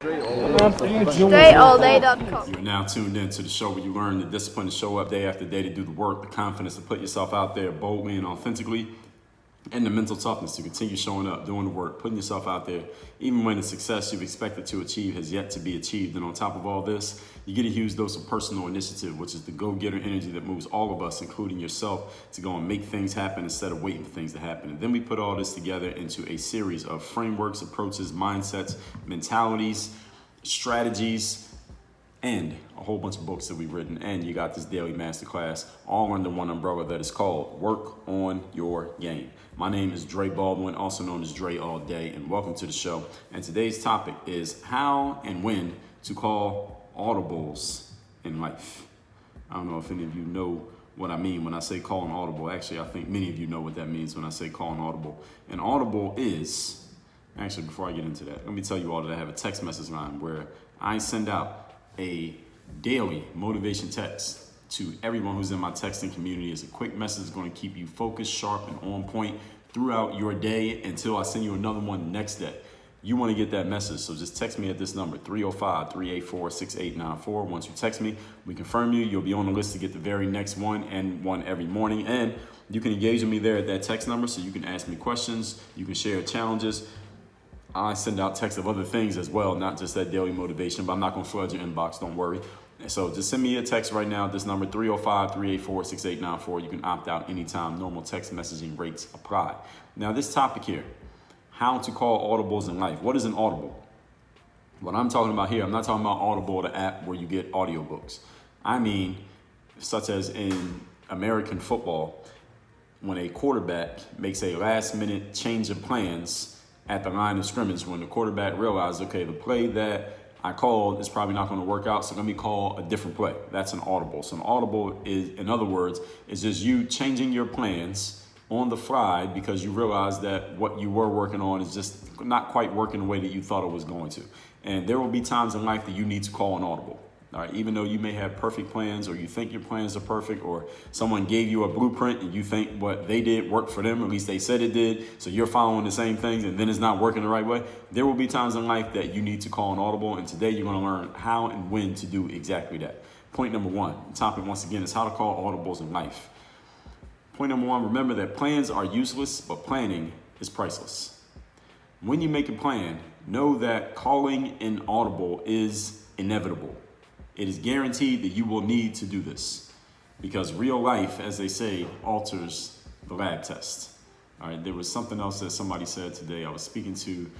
DreAllDay.com. You are now tuned in to the show where you learn the discipline to show up day after day to do the work, the confidence to put yourself out there boldly and authentically, and the mental toughness to continue showing up, doing the work, putting yourself out there, even when the success you've expected to achieve has yet to be achieved. And on top of all this, you get a huge dose of personal initiative, which is the go-getter energy that moves all of us, including yourself, to go and make things happen instead of waiting for things to happen. And then we put all this together into a series of frameworks, approaches, mindsets, mentalities, strategies, and a whole bunch of books that we've written. And you got this daily masterclass all under one umbrella that is called Work on Your Game. My name is Dre Baldwin, also known as Dre All Day, and welcome to the show. And today's topic is how and when to call audibles in life. I don't know if any of you know what I mean when I say call an audible. Actually, I think many of you know what that means when I say call an audible. An audible is, actually, before I get into that, let me tell you all that I have a text message line where I send out a daily motivation text to everyone who's in my texting community. It's a quick message that's going to keep you focused, sharp, and on point throughout your day until I send you another one next day. You want to get that message, so just text me at this number, 305-384-6894. Once you text me, we confirm you. You'll be on the list to get the very next one and one every morning. And you can engage with me there at that text number, so you can ask me questions. You can share challenges. I send out texts of other things as well, not just that daily motivation, but I'm not going to flood your inbox, don't worry. So just send me a text right now at this number, 305-384-6894. You can opt out anytime. Normal text messaging rates apply. Now, this topic here, how to call audibles in life. What is an audible? What I'm talking about here, I'm not talking about Audible, the app where you get audiobooks. I mean, such as in American football, when a quarterback makes a last-minute change of plans at the line of scrimmage, when the quarterback realizes, okay, the play that I called is probably not going to work out, so let me call a different play. That's an audible. So an audible is, in other words, is just you changing your plans on the fly because you realize that what you were working on is just not quite working the way that you thought it was going to. And there will be times in life that you need to call an audible. All right, even though you may have perfect plans or you think your plans are perfect or someone gave you a blueprint and you think what they did worked for them, or at least they said it did, so you're following the same things and then it's not working the right way, there will be times in life that you need to call an audible, and today you're going to learn how and when to do exactly that. Point number one, the topic once again is how to call audibles in life. Point number one, remember that plans are useless, but planning is priceless. When you make a plan, know that calling an audible is inevitable. It is guaranteed that you will need to do this because real life, as they say, alters the lab test. All right, there was something else that somebody said today. I was speaking to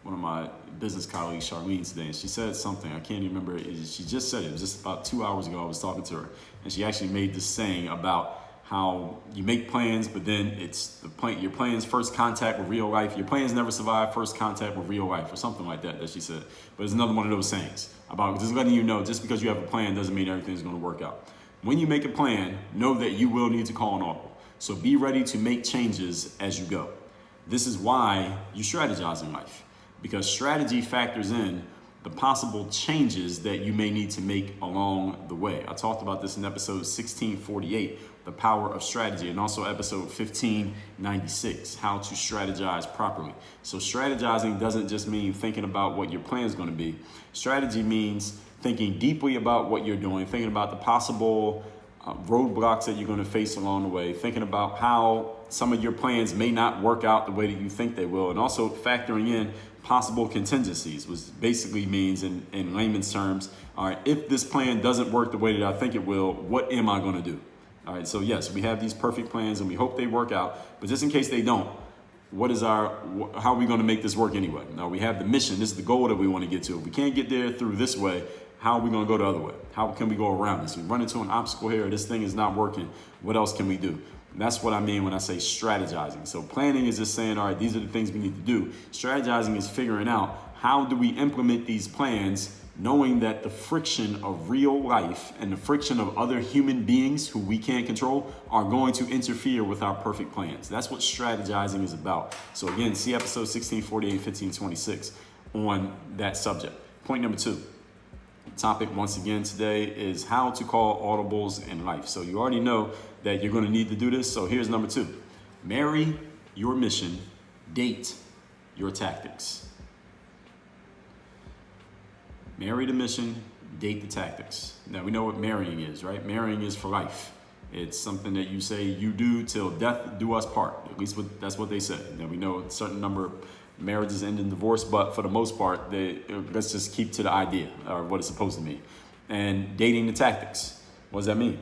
one of my business colleagues, Charlene, today, and she said something. I can't even remember. She just said it. It was just about 2 hours ago I was talking to her, and she actually made this saying about how you make plans, but then it's your plans first contact with real life. Your plans never survive first contact with real life, or something like that she said. But it's another one of those sayings about just letting you know, just because you have a plan doesn't mean everything's going to work out. When you make a plan, know that you will need to call an audible. So be ready to make changes as you go. This is why you strategize in life, because strategy factors in the possible changes that you may need to make along the way. I talked about this in episode 1648, the power of strategy, and also episode 1596, how to strategize properly. So strategizing doesn't just mean thinking about what your plan is going to be. Strategy means thinking deeply about what you're doing, thinking about the possible roadblocks that you're going to face along the way, thinking about how some of your plans may not work out the way that you think they will, and also factoring in possible contingencies, which basically means in layman's terms, all right, if this plan doesn't work the way that I think it will, what am I going to do? All right, so yes, we have these perfect plans and we hope they work out, but just in case they don't, how are we going to make this work anyway? Now we have the mission, this is the goal that we want to get to. If we can't get there through this way, how are we going to go the other way? How can we go around this? We run into an obstacle here, this thing is not working, what else can we do? And that's what I mean when I say strategizing. So planning is just saying, all right, these are the things we need to do. Strategizing is figuring out how do we implement these plans, knowing that the friction of real life and the friction of other human beings who we can't control are going to interfere with our perfect plans. That's what strategizing is about. So again, see episode 1648, 1526 on that subject. Point number two. Topic once again today is how to call audibles in life. So you already know that you're going to need to do this. So here's number two. Marry your mission, date your tactics. Marry the mission, date the tactics. Now we know what marrying is, right? Marrying is for life. It's something that you say you do till death do us part. At least that's what they say. Now we know a certain number of marriages end in divorce, but for the most part, let's just keep to the idea or what it's supposed to mean. And dating the tactics. What does that mean?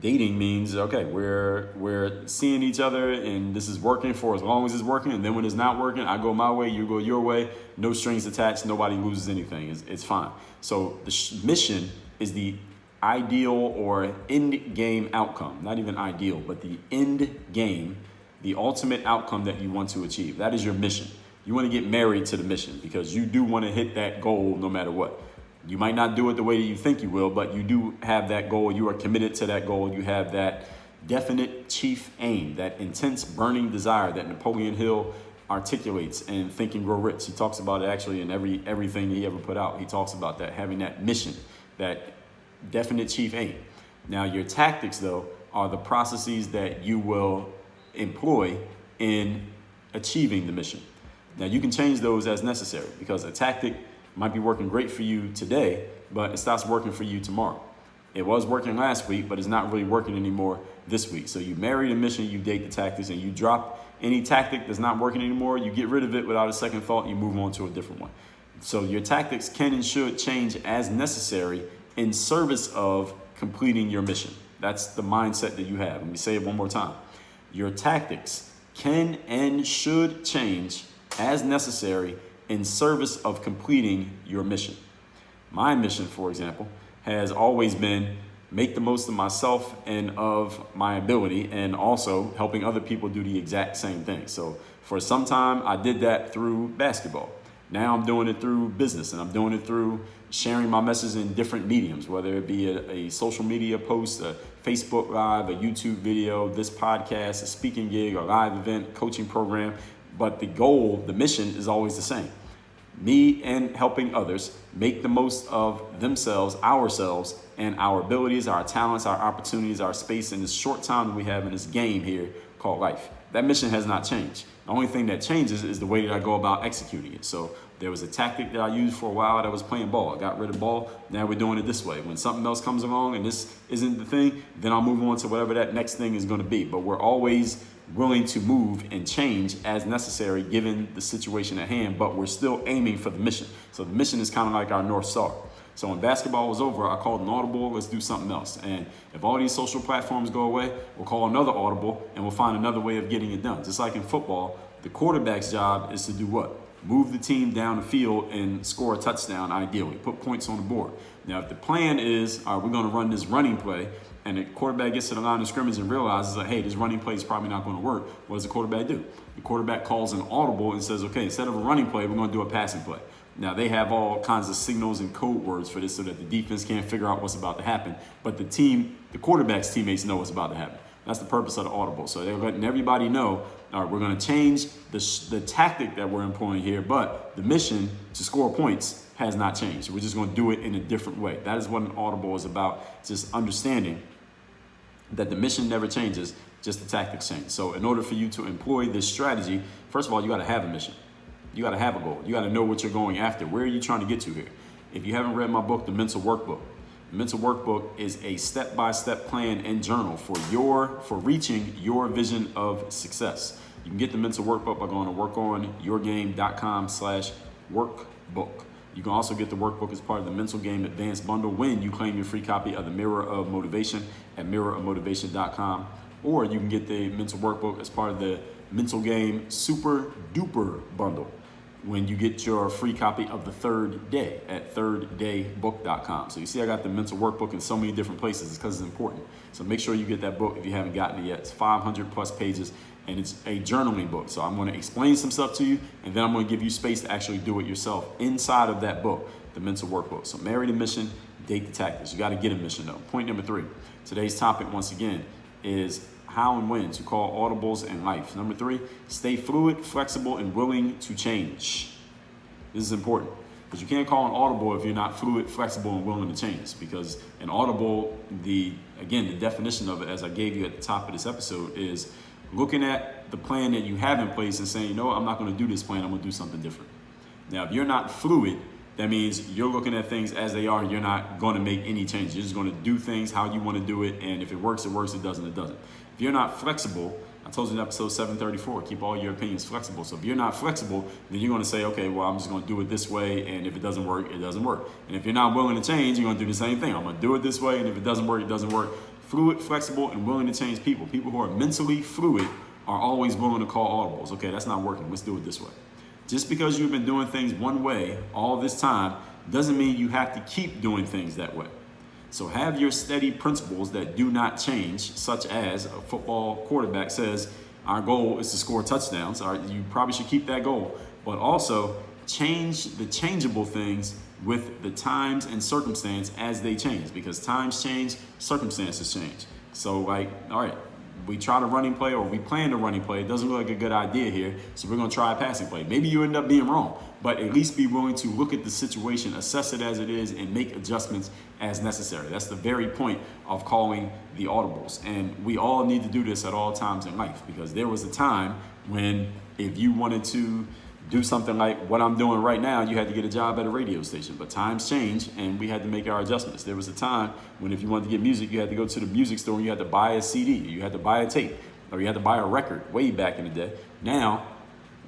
Dating means, okay, we're seeing each other and this is working for as long as it's working, and then when it's not working, I go my way, you go your way, no strings attached, nobody loses anything. It's fine. So the mission is the ideal or end game outcome. Not even ideal, but the end game, the ultimate outcome that you want to achieve. That is your mission. You want to get married to the mission because you do want to hit that goal no matter what. You might not do it the way that you think you will, but you do have that goal. You are committed to that goal. You have that definite chief aim, that intense burning desire that Napoleon Hill articulates in Think and Grow Rich. He talks about it actually in everything he ever put out. He talks about that, having that mission, that definite chief aim. Now, your tactics, though, are the processes that you will employ in achieving the mission. Now, you can change those as necessary because a tactic might be working great for you today, but it stops working for you tomorrow. It was working last week, but it's not really working anymore this week. So you marry the mission, you date the tactics, and you drop any tactic that's not working anymore. You get rid of it without a second thought. You move on to a different one. So your tactics can and should change as necessary in service of completing your mission. That's the mindset that you have. Let me say it one more time. Your tactics can and should change as necessary in service of completing your mission. My mission, for example, has always been make the most of myself and of my ability, and also helping other people do the exact same thing. So for some time, I did that through basketball. Now I'm doing it through business, and I'm doing it through sharing my message in different mediums, whether it be a social media post, a Facebook Live, a YouTube video, this podcast, a speaking gig, a live event, coaching program. But the goal, the mission is always the same. Me and helping others make the most of themselves, ourselves, and our abilities, our talents, our opportunities, our space in this short time that we have in this game here called life. That mission has not changed. The only thing that changes is the way that I go about executing it. So there was a tactic that I used for a while that was playing ball. I got rid of ball. Now we're doing it this way. When something else comes along and this isn't the thing, then I'll move on to whatever that next thing is going to be. But we're always willing to move and change as necessary given the situation at hand, but we're still aiming for the mission. So the mission is kind of like our North Star. So when basketball was over, I called an audible, let's do something else. And if all these social platforms go away, we'll call another audible and we'll find another way of getting it done. Just like in football, the quarterback's job is to do what? Move the team down the field and score a touchdown, ideally. Put points on the board. Now, if the plan is, all right, we're going to run this running play, and the quarterback gets to the line of scrimmage and realizes that, hey, this running play is probably not going to work, what does the quarterback do? The quarterback calls an audible and says, okay, instead of a running play, we're going to do a passing play. Now, they have all kinds of signals and code words for this so that the defense can't figure out what's about to happen, but the quarterback's teammates know what's about to happen. That's the purpose of the audible. So they're letting everybody know, all right, we're going to change the tactic that we're employing here, but the mission to score points has not changed. We're just going to do it in a different way. That is what an audible is about, just understanding that the mission never changes, just the tactics change. So in order for you to employ this strategy, first of all, you got to have a mission. You got to have a goal. You got to know what you're going after. Where are you trying to get to here? If you haven't read my book, The Mental Workbook, the Mental Workbook is a step-by-step plan and journal for reaching your vision of success. You can get the Mental Workbook by going to workonyourgame.com/workbook. You can also get the workbook as part of the Mental Game Advanced Bundle when you claim your free copy of the Mirror of Motivation at mirrorofmotivation.com. Or you can get the Mental Workbook as part of the Mental Game Super Duper Bundle when you get your free copy of the Third Day at thirddaybook.com. So you see I got the Mental Workbook in so many different places. It's because it's important. So make sure you get that book if you haven't gotten it yet. It's 500 plus pages and it's a journaling book. So I'm going to explain some stuff to you and then I'm going to give you space to actually do it yourself inside of that book, the Mental Workbook. So marry the mission, date the tactics. You got to get a mission though. Point number 3. Today's topic once again is how and when to call audibles in life. Number 3, stay fluid, flexible, and willing to change. This is important because you can't call an audible if you're not fluid, flexible, and willing to change. Because an audible, the definition of it, as I gave you at the top of this episode, is looking at the plan that you have in place and saying, you know what, I'm not going to do this plan, I'm going to do something different. Now, if you're not fluid, that means you're looking at things as they are. You're not going to make any changes. You're just going to do things how you want to do it. And if it works, it works. It doesn't, it doesn't. If you're not flexible, I told you in episode 734, keep all your opinions flexible. So if you're not flexible, then you're going to say, okay, well, I'm just going to do it this way. And if it doesn't work, it doesn't work. And if you're not willing to change, you're going to do the same thing. I'm going to do it this way. And if it doesn't work, it doesn't work. Fluid, flexible, and willing to change people. People who are mentally fluid are always willing to call audibles. Okay, that's not working. Let's do it this way. Just because you've been doing things one way all this time doesn't mean you have to keep doing things that way. So have your steady principles that do not change, such as a football quarterback says, our goal is to score touchdowns. All right, you probably should keep that goal, but also change the changeable things with the times and circumstance as they change, because times change, circumstances change. So like, all right, we try to running play, or we plan to running play. It doesn't look like a good idea here, so we're going to try a passing play. Maybe you end up being wrong, but at least be willing to look at the situation, assess it as it is, and make adjustments as necessary. That's the very point of calling the audibles. And we all need to do this at all times in life, because there was a time when if you wanted to do something like what I'm doing right now, you had to get a job at a radio station. But times change, and we had to make our adjustments. There was a time when if you wanted to get music, you had to go to the music store and you had to buy a CD, you had to buy a tape, or you had to buy a record way back in the day. Now,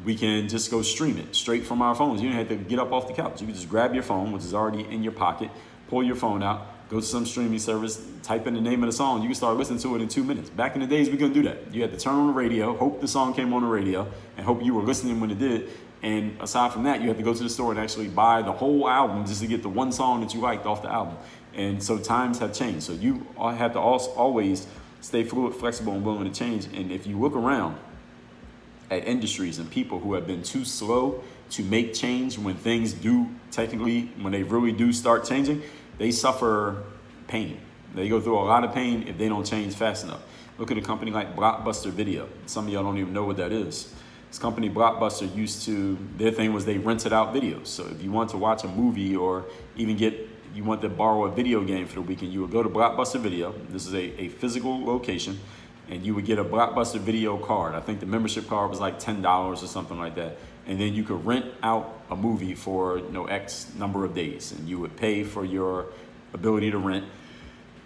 we can just go stream it straight from our phones. You don't have to get up off the couch. You can just grab your phone, which is already in your pocket, pull your phone out, go to some streaming service, type in the name of the song. You can start listening to it in 2 minutes. Back in the days, we couldn't do that. You had to turn on the radio, hope the song came on the radio, and hope you were listening when it did. And aside from that, you have to go to the store and actually buy the whole album just to get the one song that you liked off the album. And so times have changed. So you have to always stay fluid, flexible, and willing to change. And if you look around at industries and people who have been too slow to make change when things do technically, when they really do start changing, they suffer pain. They go through a lot of pain if they don't change fast enough. Look at a company like Blockbuster Video. Some of y'all don't even know what that is. This company Blockbuster their thing was they rented out videos. So if you want to watch a movie or even you want to borrow a video game for the weekend, you would go to Blockbuster Video. This is a physical location, and you would get a Blockbuster Video card. I think the membership card was like $10 or something like that. And then you could rent out a movie for X number of days, and you would pay for your ability to rent.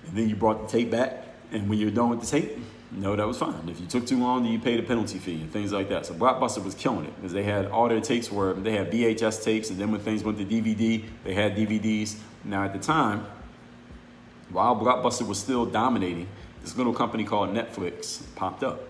And then you brought the tape back, and when you're done with the tape, no, that was fine. If you took too long, then you paid a penalty fee and things like that. So Blockbuster was killing it because they had all their tapes where they had VHS tapes, and then when things went to DVD, they had DVDs. Now at the time, while Blockbuster was still dominating, this little company called Netflix popped up.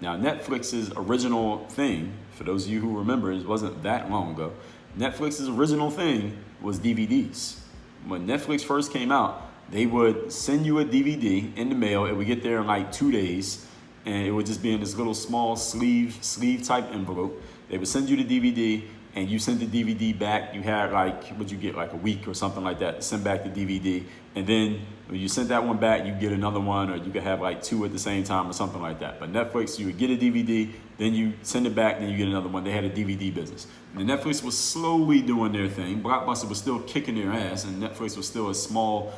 Now Netflix's original thing, for those of you who remember, it wasn't that long ago, Netflix's original thing was DVDs. When Netflix first came out, they would send you a DVD in the mail. It would get there in like 2 days, and it would just be in this little small sleeve type envelope. They would send you the DVD, and you send the DVD back. You had what'd you get, like a week or something like that to send back the DVD. And then when you sent that one back, you get another one, or you could have like 2 at the same time or something like that. But Netflix, you would get a DVD, then you send it back, then you get another one. They had a DVD business. And Netflix was slowly doing their thing. Blockbuster was still kicking their ass, and Netflix was still a small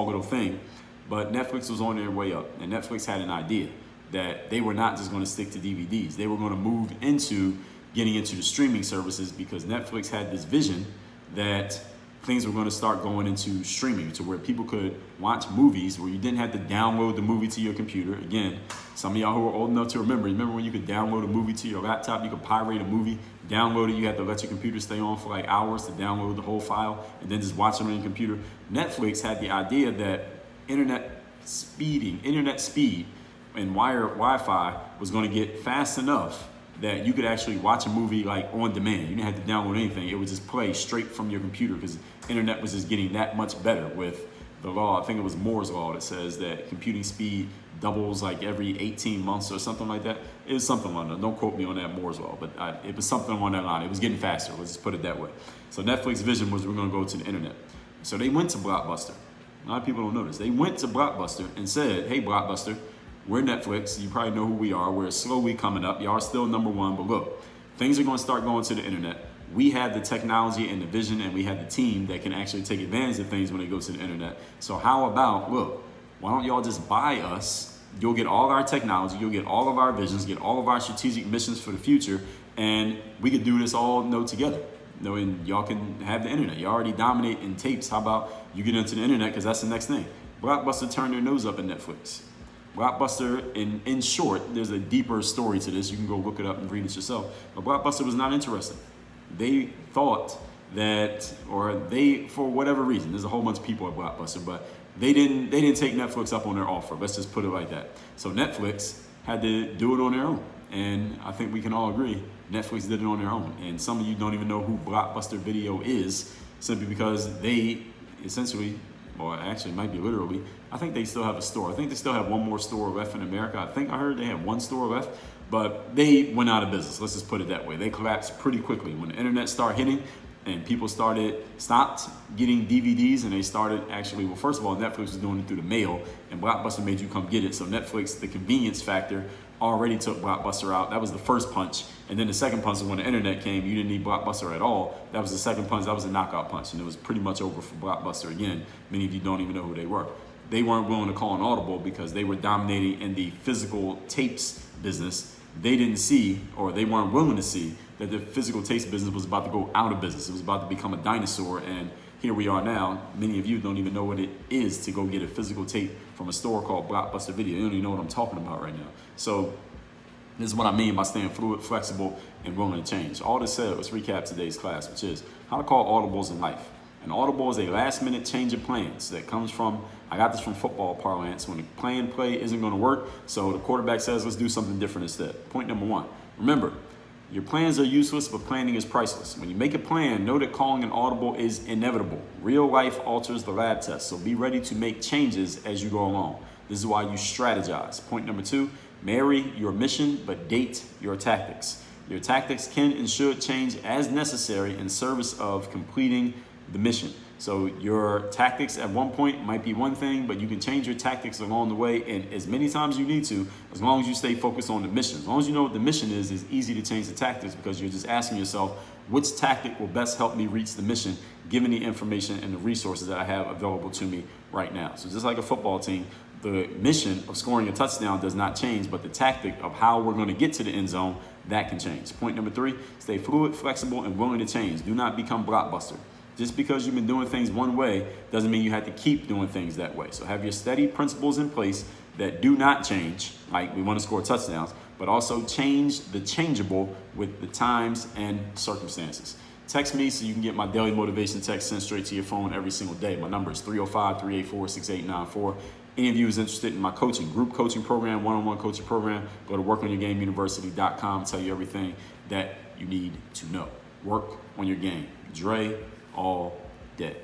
little thing. But Netflix was on their way up, and Netflix had an idea that they were not just going to stick to DVDs. They were going to move into getting into the streaming services, because Netflix had this vision that things were going to start going into streaming, to where people could watch movies where you didn't have to download the movie to your computer. Again, some of y'all who are old enough to remember when you could download a movie to your laptop, you could pirate a movie, download it, you had to let your computer stay on for like hours to download the whole file, and then just watch it on your computer. Netflix had the idea that internet speed and Wi-Fi was going to get fast enough that you could actually watch a movie like on demand. You didn't have to download anything. It would just play straight from your computer, because internet was just getting that much better with the law. I think it was Moore's law that says that computing speed doubles like every 18 months or something like that. It was something like that. Don't quote me on that Moore's law, but it was something on that line. It was getting faster. Let's just put it that way. So Netflix's vision was, we're going to go to the internet. So they went to Blockbuster. A lot of people don't know this. They went to Blockbuster and said, hey, Blockbuster, we're Netflix. You probably know who we are. We're slowly coming up. Y'all are still number one, but look, things are going to start going to the internet. We have the technology and the vision, and we have the team that can actually take advantage of things when they go to the internet. So how about, look, why don't y'all just buy us? You'll get all our technology, you'll get all of our visions, get all of our strategic missions for the future, and we could do this all together. knowing y'all can have the internet. You already dominate in tapes. How about you get into the internet, because that's the next thing. Blockbuster turned their nose up at Netflix. Blockbuster, in short, there's a deeper story to this. You can go look it up and read it yourself. But Blockbuster was not interested. They thought that, or they, for whatever reason, there's a whole bunch of people at Blockbuster, but they didn't take Netflix up on their offer. Let's just put it like that. So Netflix had to do it on their own. And I think we can all agree, Netflix did it on their own. And some of you don't even know who Blockbuster Video is, simply because they essentially, or actually it might be literally, I think they still have a store. I think they still have one more store left in America. I think I heard they have one store left, but they went out of business. Let's just put it that way. They collapsed pretty quickly. When the internet started hitting and people stopped getting DVDs, and they started actually, well, first of all, Netflix was doing it through the mail, and Blockbuster made you come get it. So Netflix, the convenience factor, already took Blockbuster out. That was the first punch. And then the second punch was when the internet came. You didn't need Blockbuster at all. That was the second punch. That was a knockout punch. And it was pretty much over for Blockbuster again. Many of you don't even know who they were. They weren't willing to call an Audible because they were dominating in the physical tapes business. They didn't see, or they weren't willing to see, that the physical tapes business was about to go out of business. It was about to become a dinosaur. And here we are now. Many of you don't even know what it is to go get a physical tape from a store called Blockbuster Video. You don't even know what I'm talking about right now. So this is what I mean by staying fluid, flexible, and willing to change. All this said, let's recap today's class, which is how to call audibles in life. An audible is a last-minute change of plans that comes from, I got this from football parlance, when the play isn't going to work, so the quarterback says, let's do something different instead. Point number one, remember, your plans are useless, but planning is priceless. When you make a plan, know that calling an audible is inevitable. Real life alters the lab test, so be ready to make changes as you go along. This is why you strategize. Point number two, marry your mission, but date your tactics. Your tactics can and should change as necessary in service of completing the mission. So your tactics at one point might be one thing, but you can change your tactics along the way, and as many times as you need to, as long as you stay focused on the mission. As long as you know what the mission is, it's easy to change the tactics, because you're just asking yourself, which tactic will best help me reach the mission, given the information and the resources that I have available to me right now. So just like a football team, the mission of scoring a touchdown does not change, but the tactic of how we're going to get to the end zone, that can change. Point number three, stay fluid, flexible, and willing to change. Do not become Blockbuster. Just because you've been doing things one way doesn't mean you have to keep doing things that way. So have your steady principles in place that do not change, like we want to score touchdowns, but also change the changeable with the times and circumstances. Text me so you can get my daily motivation text sent straight to your phone every single day. My number is 305-384-6894. Any of you is interested in my coaching, group coaching program, one-on-one coaching program, go to workonyourgameuniversity.com. Tell you everything that you need to know. Work on your game. Dre all day.